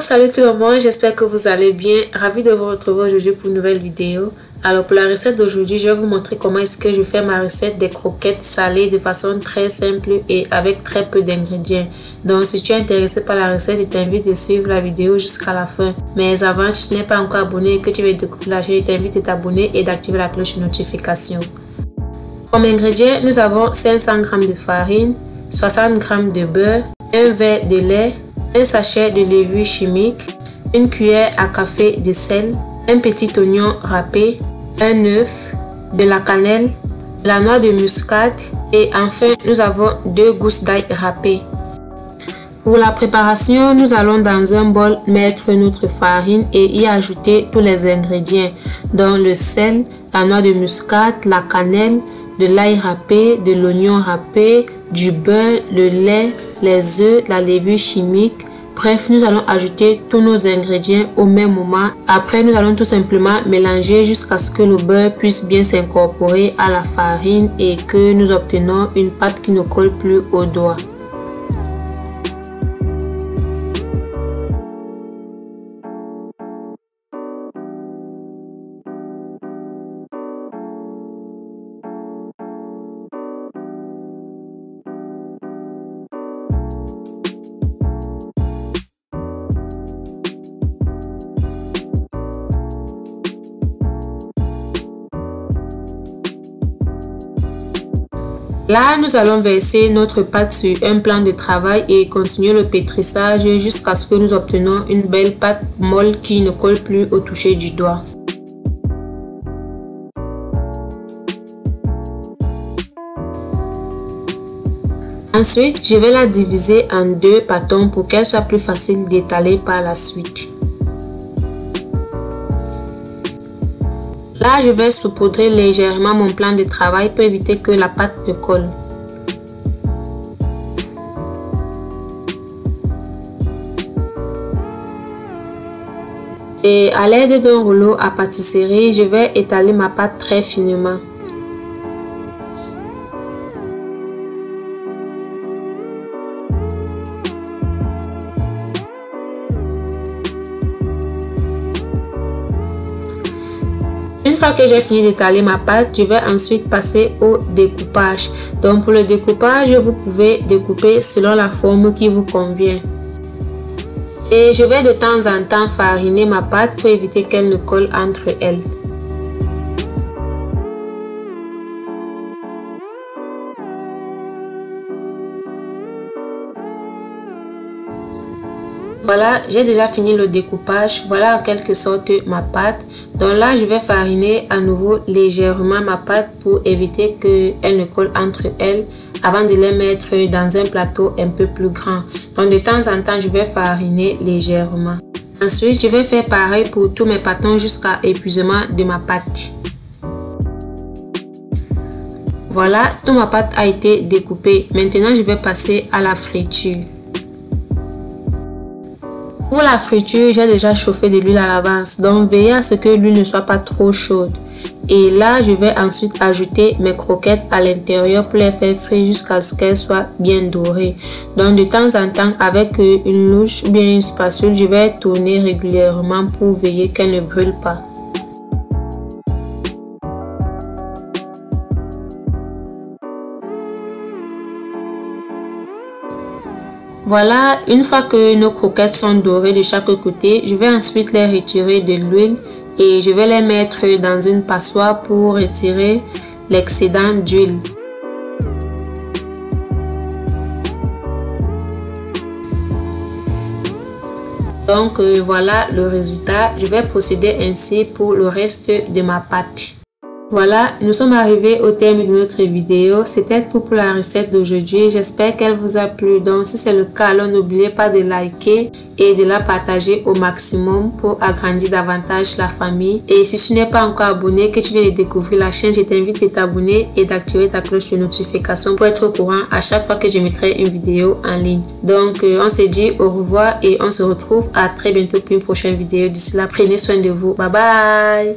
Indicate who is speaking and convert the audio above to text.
Speaker 1: Salut tout le monde, j'espère que vous allez bien. Ravi de vous retrouver aujourd'hui pour une nouvelle vidéo. Alors pour la recette d'aujourd'hui, je vais vous montrer comment est-ce que je fais ma recette des croquettes salées de façon très simple et avec très peu d'ingrédients. Donc si tu es intéressé par la recette, je t'invite de suivre la vidéo jusqu'à la fin. Mais avant, si tu n'es pas encore abonné et que tu veux découvrir la chaîne, je t'invite de t'abonner et d'activer la cloche de notification. Comme ingrédients, nous avons 500 g de farine, 60 g de beurre, un verre de lait, un sachet de levure chimique, une cuillère à café de sel, un petit oignon râpé, un œuf, de la cannelle, de la noix de muscade et enfin nous avons 2 gousses d'ail râpées. Pour la préparation, nous allons dans un bol mettre notre farine et y ajouter tous les ingrédients dont le sel, la noix de muscade, la cannelle, de l'ail râpé, de l'oignon râpé, du beurre, le lait, les œufs, la levure chimique. Bref, nous allons ajouter tous nos ingrédients au même moment. Après, nous allons tout simplement mélanger jusqu'à ce que le beurre puisse bien s'incorporer à la farine et que nous obtenons une pâte qui ne colle plus aux doigts. Là, nous allons verser notre pâte sur un plan de travail et continuer le pétrissage jusqu'à ce que nous obtenons une belle pâte molle qui ne colle plus au toucher du doigt. Ensuite, je vais la diviser en 2 pâtons pour qu'elle soit plus facile d'étaler par la suite. Là, je vais saupoudrer légèrement mon plan de travail pour éviter que la pâte ne colle. Et à l'aide d'un rouleau à pâtisserie, je vais étaler ma pâte très finement. Une fois que j'ai fini d'étaler ma pâte, je vais ensuite passer au découpage. Donc pour le découpage, vous pouvez découper selon la forme qui vous convient. Et je vais de temps en temps fariner ma pâte pour éviter qu'elle ne colle entre elles. Voilà, j'ai déjà fini le découpage. Voilà en quelque sorte ma pâte. Donc là, je vais fariner à nouveau légèrement ma pâte pour éviter qu'elle ne colle entre elles avant de les mettre dans un plateau un peu plus grand. Donc de temps en temps, je vais fariner légèrement. Ensuite, je vais faire pareil pour tous mes pâtons jusqu'à épuisement de ma pâte. Voilà, toute ma pâte a été découpée. Maintenant, je vais passer à la friture. Pour la friture, j'ai déjà chauffé de l'huile à l'avance, donc veillez à ce que l'huile ne soit pas trop chaude. Et là, je vais ensuite ajouter mes croquettes à l'intérieur pour les faire frire jusqu'à ce qu'elles soient bien dorées. Donc de temps en temps, avec une louche ou bien une spatule, je vais tourner régulièrement pour veiller qu'elles ne brûlent pas. Voilà, une fois que nos croquettes sont dorées de chaque côté, je vais ensuite les retirer de l'huile et je vais les mettre dans une passoire pour retirer l'excédent d'huile. Donc voilà le résultat. Je vais procéder ainsi pour le reste de ma pâte. Voilà, nous sommes arrivés au terme de notre vidéo. C'était tout pour la recette d'aujourd'hui. J'espère qu'elle vous a plu. Donc si c'est le cas, alors n'oubliez pas de liker et de la partager au maximum pour agrandir davantage la famille. Et si tu n'es pas encore abonné, que tu viens de découvrir la chaîne, je t'invite à t'abonner et d'activer ta cloche de notification pour être au courant à chaque fois que je mettrai une vidéo en ligne. Donc on se dit au revoir et on se retrouve à très bientôt pour une prochaine vidéo. D'ici là, prenez soin de vous. Bye bye!